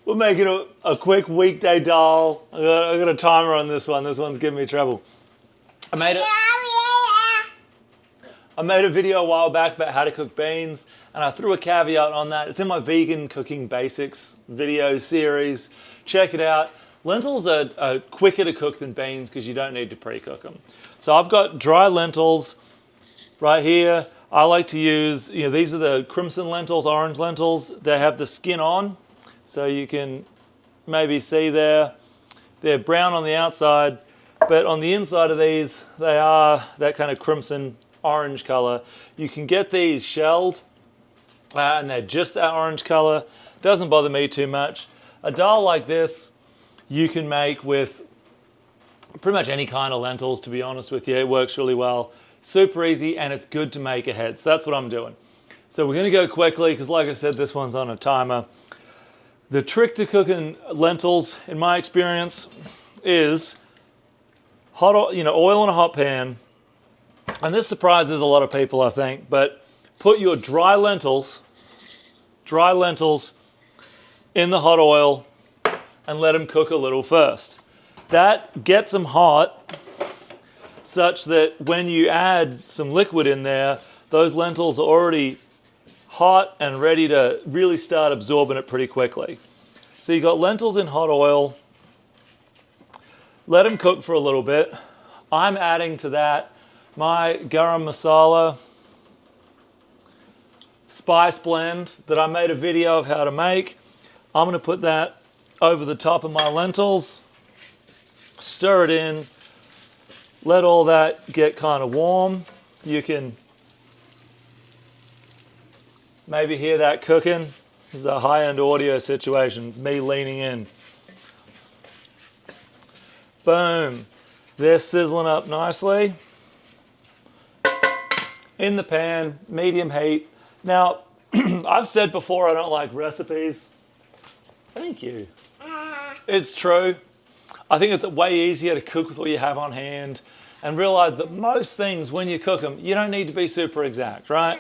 We're making a quick weekday dal. I got a timer on this one. This one's giving me trouble. I made a video a while back about how to cook beans, and I threw a caveat on that. It's in my vegan cooking basics video series. Check it out. Lentils are quicker to cook than beans because you don't need to pre-cook them. So I've got dry lentils right here. I like to use, these are the crimson lentils, orange lentils. They have the skin on, so you can maybe see there. They're brown on the outside, but on the inside of these, they are that kind of crimson orange color. You can get these shelled, and they're just that orange color. Doesn't bother me too much. A dal like this, you can make with pretty much any kind of lentils, to be honest with you. It works really well. Super easy, and it's good to make ahead. So that's what I'm doing. So we're going to go quickly because, like I said, this one's on a timer. The trick to cooking lentils, in my experience, is hot, oil in a hot pan. And this surprises a lot of people, I think. But put your dry lentils in the hot oil and let them cook a little first. That gets them hot, such that when you add some liquid in there, those lentils are already hot and ready to really start absorbing it pretty quickly. So you got lentils in hot oil. Let them cook for a little bit. I'm adding to that my garam masala spice blend that I made a video of how to make. I'm going to put that over the top of my lentils, stir it in, let all that get kind of warm. You can maybe hear that cooking. This is a high-end audio situation. It's me leaning in. Boom. They're sizzling up nicely. In the pan, medium heat. Now, I've said before I don't like recipes. Thank you. It's true. I think it's way easier to cook with what you have on hand and realize that most things, when you cook them, you don't need to be super exact, right?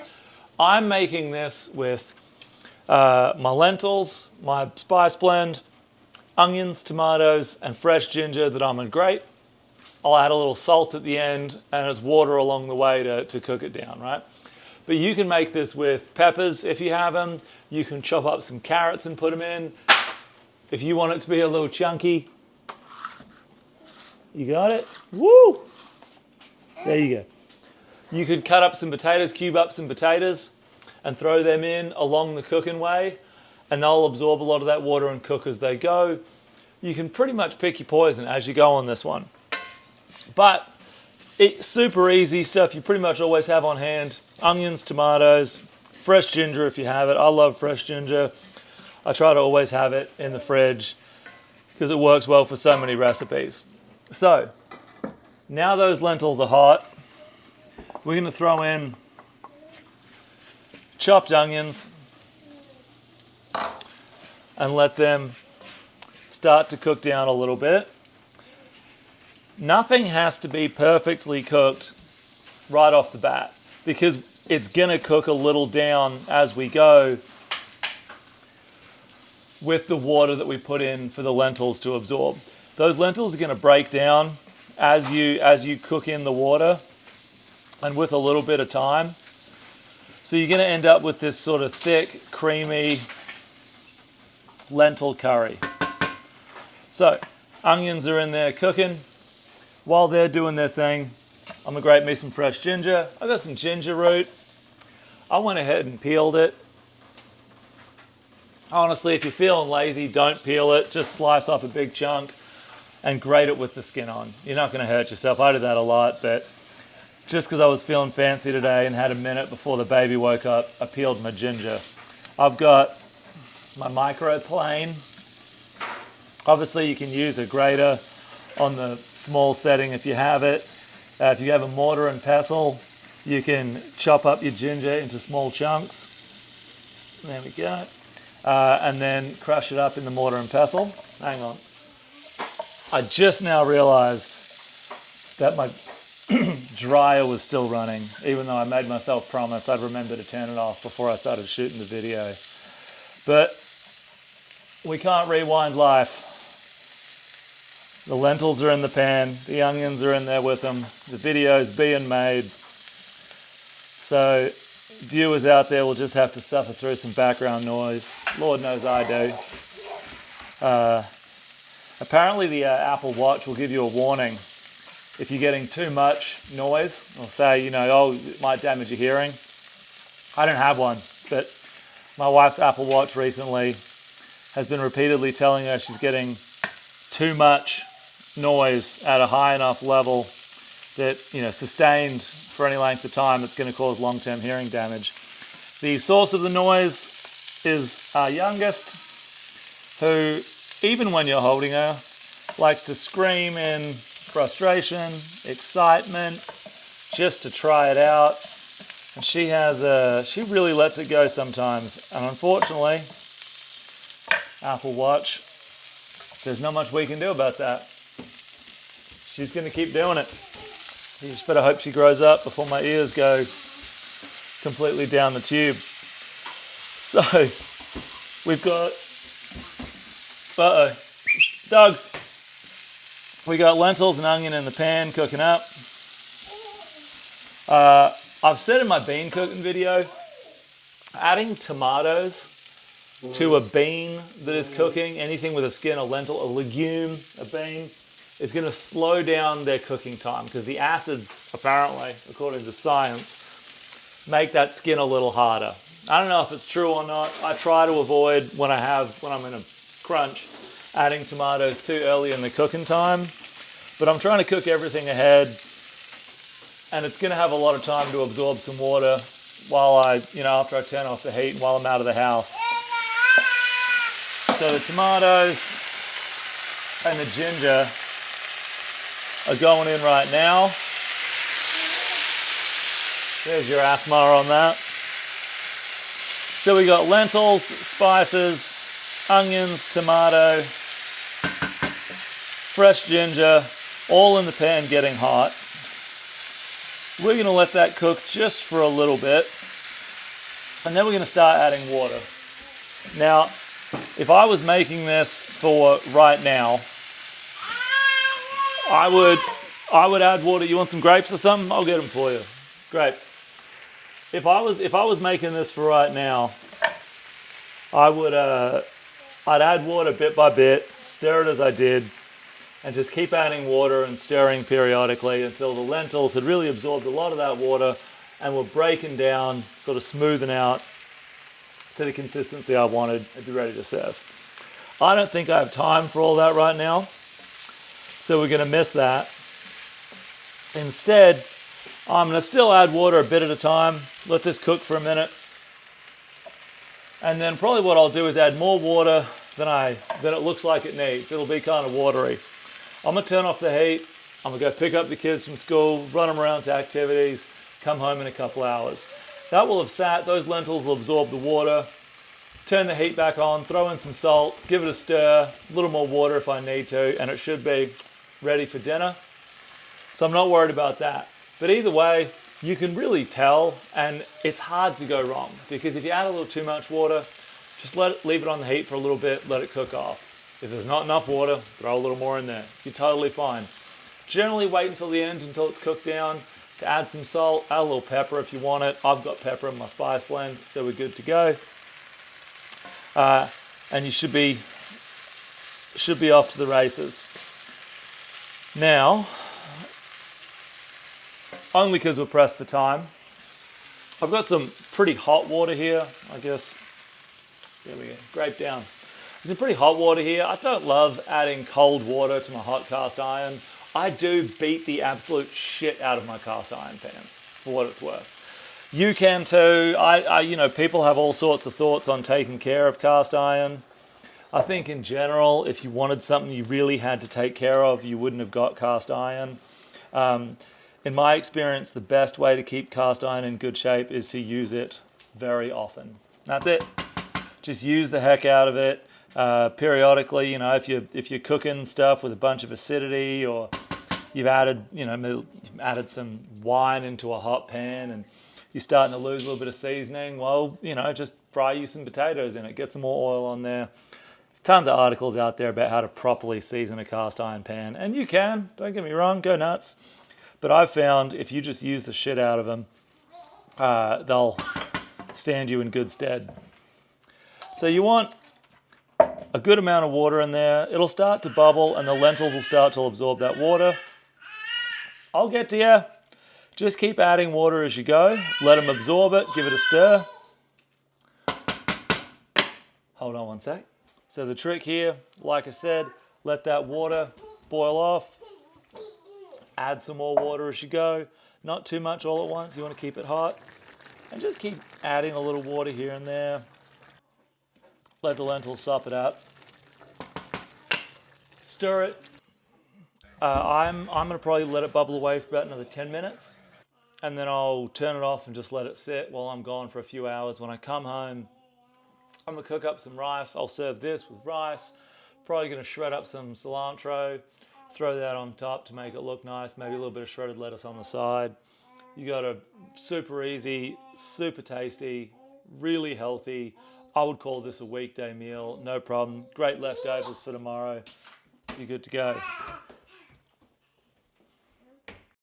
I'm making this with my lentils, my spice blend, onions, tomatoes, and fresh ginger that I'm going to grate. I'll add a little salt at the end, and it's water along the way to cook it down, right? But you can make this with peppers if you have them. You can chop up some carrots and put them in. If you want it to be a little chunky, you got it? Woo! There you go. You could cut up some potatoes, cube up some potatoes, and throw them in along the cooking way, and they'll absorb a lot of that water and cook as they go. You can pretty much pick your poison as you go on this one. But it's super easy stuff you pretty much always have on hand. Onions, tomatoes, fresh ginger if you have it. I love fresh ginger. I try to always have it in the fridge because it works well for so many recipes. So, now those lentils are hot, we're going to throw in chopped onions and let them start to cook down a little bit. Nothing has to be perfectly cooked right off the bat because it's going to cook a little down as we go with the water that we put in for the lentils to absorb. Those lentils are going to break down as you cook in the water and with a little bit of time. So you're going to end up with this sort of thick, creamy lentil curry. So onions are in there cooking. While they're doing their thing, I'm going to grate me some fresh ginger. I got some ginger root. I went ahead and peeled it. Honestly, if you're feeling lazy, don't peel it. Just slice off a big chunk and grate it with the skin on. You're not going to hurt yourself. I do that a lot, but just because I was feeling fancy today and had a minute before the baby woke up, I peeled my ginger. I've got my microplane. Obviously, you can use a grater on the small setting if you have it. If you have a mortar and pestle, you can chop up your ginger into small chunks. There we go. And then crush it up in the mortar and pestle. Hang on. I just now realized that my dryer was still running, even though I made myself promise I'd remember to turn it off before I started shooting the video. But we can't rewind life. The lentils are in the pan, the onions are in there with them, the video's being made. So viewers out there will just have to suffer through some background noise. Lord knows I do. Apparently the Apple Watch will give you a warning if you're getting too much noise. It'll say, you know, oh, it might damage your hearing. I don't have one, but my wife's Apple Watch recently has been repeatedly telling her she's getting too much noise at a high enough level that, you know, sustained for any length of time, it's going to cause long-term hearing damage. The source of the noise is our youngest, who, even when you're holding her, likes to scream in frustration, excitement, just to try it out. And she really lets it go sometimes. And unfortunately, Apple Watch, there's not much we can do about that. She's going to keep doing it. You just better hope she grows up before my ears go completely down the tube. So, we've got, dogs. We got lentils and onion in the pan cooking up. I've said in my bean cooking video, adding tomatoes to a bean that is cooking, anything with a skin, a lentil, a legume, a bean, is going to slow down their cooking time because the acids, apparently, according to science, make that skin a little harder. I don't know if it's true or not. I try to avoid, when I'm in a crunch, adding tomatoes too early in the cooking time. But I'm trying to cook everything ahead, and it's going to have a lot of time to absorb some water after I turn off the heat and while I'm out of the house. So the tomatoes and the ginger are going in right now. There's your asthma on that. So we got lentils, spices, onions, tomato, fresh ginger, all in the pan getting hot. We're going to let that cook just for a little bit, and then we're going to start adding water. Now, if I was making this for right now, I would add water. You want some grapes or something? I'll get them for you. Grapes. If I was making this for right now, I'd add water bit by bit, stir it as I did, and just keep adding water and stirring periodically until the lentils had really absorbed a lot of that water and were breaking down, sort of smoothing out to the consistency I wanted and be ready to serve. I don't think I have time for all that right now, so we're going to miss that. Instead, I'm going to still add water a bit at a time, let this cook for a minute, and then probably what I'll do is add more water than it looks like it needs. It'll be kind of watery. I'm going to turn off the heat. I'm going to go pick up the kids from school, run them around to activities, come home in a couple hours. That will have sat, those lentils will absorb the water, turn the heat back on, throw in some salt, give it a stir, a little more water if I need to, and it should be ready for dinner. So I'm not worried about that. But either way, you can really tell, and it's hard to go wrong, because if you add a little too much water, just leave it on the heat for a little bit, let it cook off. If there's not enough water, throw a little more in there. You're totally fine. Generally wait until the end, until it's cooked down, to add some salt, add a little pepper if you want it. I've got pepper in my spice blend, so we're good to go. And you should be off to the races. Now, only because we're pressed for time, I've got some pretty hot water here, I guess. There we go, grape down. There's some pretty hot water here. I don't love adding cold water to my hot cast iron. I do beat the absolute shit out of my cast iron pans, for what it's worth. You can too. People have all sorts of thoughts on taking care of cast iron. I think in general, if you wanted something you really had to take care of, you wouldn't have got cast iron. In my experience, the best way to keep cast iron in good shape is to use it very often. That's it. Just use the heck out of it. Periodically, if you're cooking stuff with a bunch of acidity, or you've added some wine into a hot pan and you're starting to lose a little bit of seasoning, well, just fry you some potatoes in it, get some more oil on there. There's tons of articles out there about how to properly season a cast iron pan, and you can, don't get me wrong, go nuts. But I've found if you just use the shit out of them, they'll stand you in good stead. So you want a good amount of water in there. It'll start to bubble and the lentils will start to absorb that water. I'll get to you. Just keep adding water as you go. Let them absorb it, give it a stir. Hold on one sec. So the trick here, like I said, let that water boil off. Add some more water as you go. Not too much all at once. You want to keep it hot. And just keep adding a little water here and there. Let the lentils sop it up. Stir it. I'm going to probably let it bubble away for about another 10 minutes. And then I'll turn it off and just let it sit while I'm gone for a few hours. When I come home, I'm going to cook up some rice. I'll serve this with rice. Probably going to shred up some cilantro. Throw that on top to make it look nice. Maybe a little bit of shredded lettuce on the side. You got a super easy, super tasty, really healthy. I would call this a weekday meal, no problem. Great leftovers for tomorrow. You're good to go.